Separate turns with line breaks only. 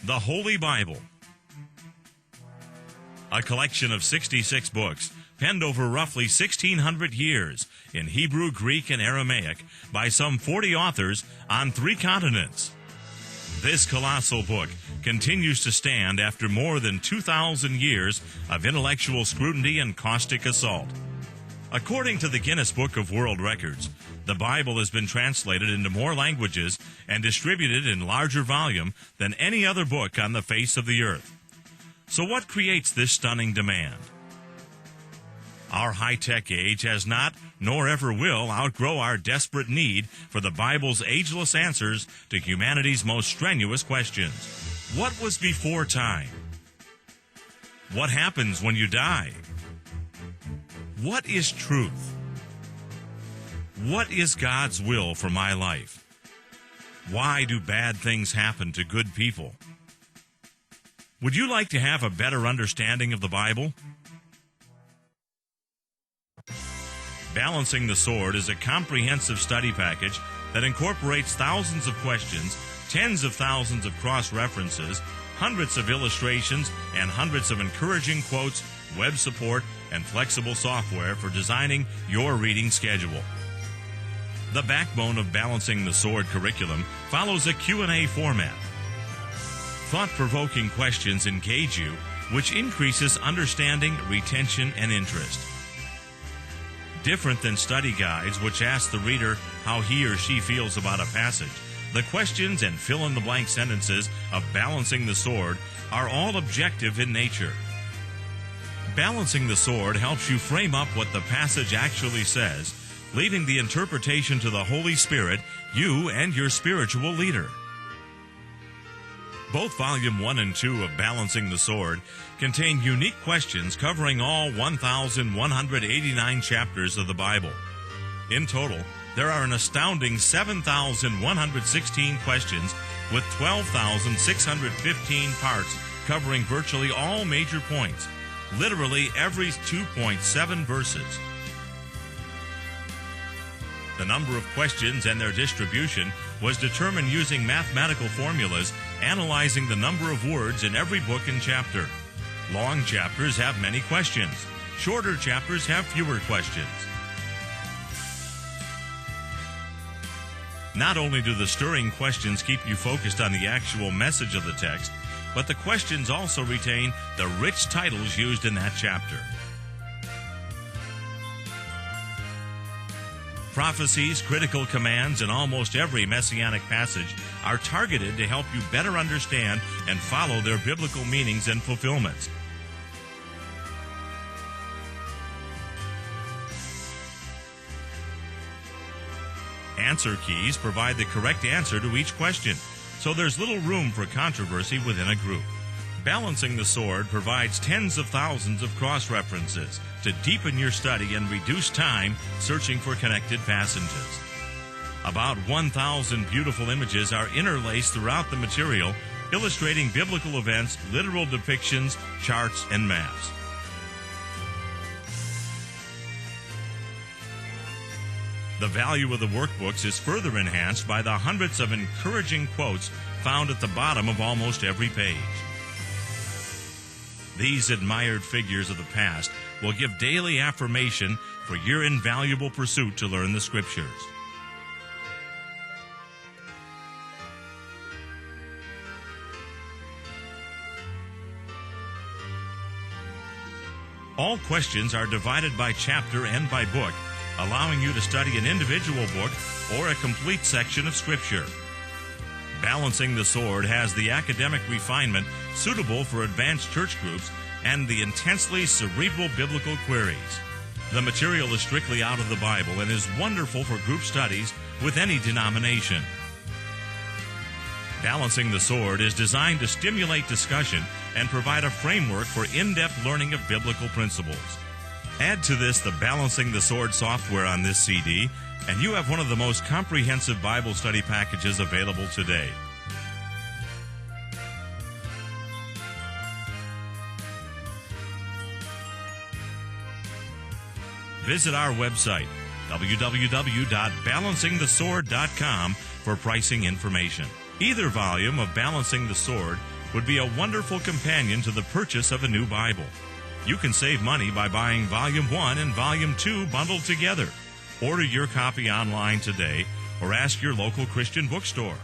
The Holy Bible, a collection of 66 books penned over roughly 1,600 years in Hebrew, Greek, and Aramaic by some 40 authors on 3 continents. This colossal book continues to stand after more than 2,000 years of intellectual scrutiny and caustic assault. According to the Guinness Book of World Records, the Bible has been translated into more languages and distributed in larger volume than any other book on the face of the earth. So what creates this stunning demand? Our high-tech age has not, nor ever will, outgrow our desperate need for the Bible's ageless answers to humanity's most strenuous questions. What was before time? What happens when you die? What is truth? What is God's will for my life? Why do bad things happen to good people? Would you like to have a better understanding of the Bible? Balancing the Sword is a comprehensive study package that incorporates thousands of questions, tens of thousands of cross-references, hundreds of illustrations, and hundreds of encouraging quotes, web support, and flexible software for designing your reading schedule. The backbone of Balancing the Sword curriculum follows a Q&A format. Thought-provoking questions engage you, which increases understanding, retention, and interest. Different than study guides, which ask the reader how he or she feels about a passage, the questions and fill-in-the-blank sentences of Balancing the Sword are all objective in nature. Balancing the Sword helps you frame up what the passage actually says, leaving the interpretation to the Holy Spirit, you and your spiritual leader. Both Volume 1 and 2 of Balancing the Sword contain unique questions covering all 1,189 chapters of the Bible. In total, there are an astounding 7,116 questions with 12,615 parts covering virtually all major points, literally every 2.7 verses. The number of questions and their distribution was determined using mathematical formulas analyzing the number of words in every book and chapter. Long chapters have many questions. Shorter chapters have fewer questions. Not only do the stirring questions keep you focused on the actual message of the text, but the questions also retain the rich titles used in that chapter. Prophecies, critical commands, and almost every messianic passage are targeted to help you better understand and follow their biblical meanings and fulfillments. Answer keys provide the correct answer to each question, so there's little room for controversy within a group. Balancing the Sword provides tens of thousands of cross-references to deepen your study and reduce time searching for connected passages. About 1,000 beautiful images are interlaced throughout the material, illustrating biblical events, literal depictions, charts, and maps. The value of the workbooks is further enhanced by the hundreds of encouraging quotes found at the bottom of almost every page. These admired figures of the past will give daily affirmation for your invaluable pursuit to learn the Scriptures. All questions are divided by chapter and by book, allowing you to study an individual book or a complete section of Scripture. Balancing the Sword has the academic refinement suitable for advanced church groups and the intensely cerebral biblical queries. The material is strictly out of the Bible and is wonderful for group studies with any denomination. Balancing the Sword is designed to stimulate discussion and provide a framework for in-depth learning of biblical principles. Add to this the Balancing the Sword software on this CD, and you have one of the most comprehensive Bible study packages available today. Visit our website, www.balancingthesword.com, for pricing information. Either volume of Balancing the Sword would be a wonderful companion to the purchase of a new Bible. You can save money by buying Volume 1 and Volume 2 bundled together. Order your copy online today or ask your local Christian bookstore.